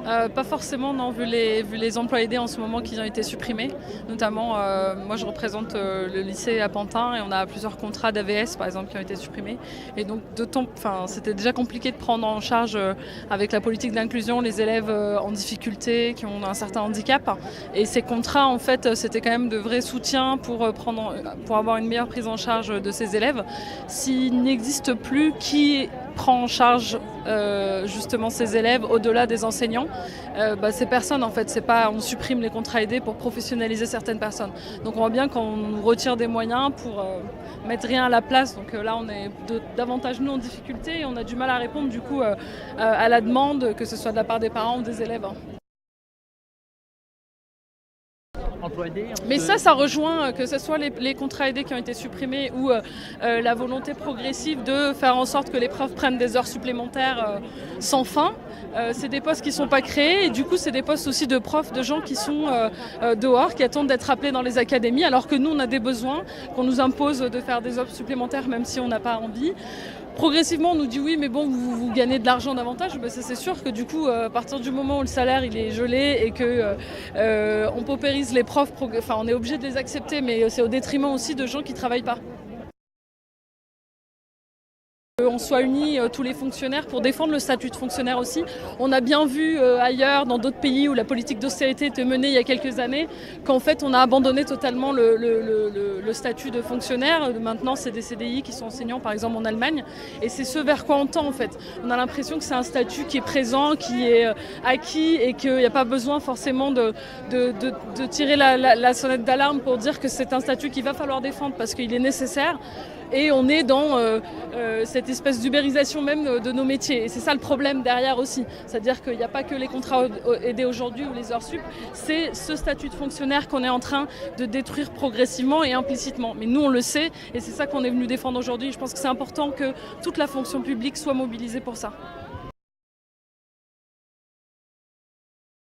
Pas forcément, non, vu les emplois aidés en ce moment qui ont été supprimés. Notamment, moi je représente le lycée à Pantin et on a plusieurs contrats d'AVS par exemple qui ont été supprimés. Et donc c'était déjà compliqué de prendre en charge avec la politique d'inclusion les élèves en difficulté, qui ont un certain handicap. Et ces contrats, en fait, c'était quand même de vrais soutiens pour avoir une meilleure prise en charge de ces élèves. S'il n'existe plus, qui prend en charge justement ces élèves au-delà des enseignants? Ces personnes, en fait, on supprime les contrats aidés pour professionnaliser certaines personnes. Donc on voit bien qu'on nous retire des moyens pour mettre rien à la place. Donc là on est davantage nous en difficulté et on a du mal à répondre du coup à la demande, que ce soit de la part des parents ou des élèves. Mais ça rejoint que ce soit les contrats aidés qui ont été supprimés ou la volonté progressive de faire en sorte que les profs prennent des heures supplémentaires sans fin. C'est des postes qui ne sont pas créés et du coup c'est des postes aussi de profs, de gens qui sont dehors, qui attendent d'être appelés dans les académies, alors que nous on a des besoins, qu'on nous impose de faire des heures supplémentaires même si on n'a pas envie. Progressivement, on nous dit oui, mais bon, vous gagnez de l'argent davantage. Ça, c'est sûr que du coup, à partir du moment où le salaire il est gelé et que on paupérise les profs, on est obligé de les accepter, mais c'est au détriment aussi de gens qui ne travaillent pas. On soit unis tous les fonctionnaires pour défendre le statut de fonctionnaire aussi. On a bien vu ailleurs, dans d'autres pays où la politique d'austérité était menée il y a quelques années, qu'en fait on a abandonné totalement le statut de fonctionnaire. Maintenant c'est des CDI qui sont enseignants par exemple en Allemagne et c'est ce vers quoi on tend en fait. On a l'impression que c'est un statut qui est présent, qui est acquis et qu'il n'y a pas besoin forcément de tirer la sonnette d'alarme pour dire que c'est un statut qu'il va falloir défendre parce qu'il est nécessaire. Et on est dans cette espèce d'ubérisation même de nos métiers. Et c'est ça le problème derrière aussi. C'est-à-dire qu'il n'y a pas que les contrats aidés aujourd'hui ou les heures sup, c'est ce statut de fonctionnaire qu'on est en train de détruire progressivement et implicitement. Mais nous, on le sait et c'est ça qu'on est venu défendre aujourd'hui. Je pense que c'est important que toute la fonction publique soit mobilisée pour ça.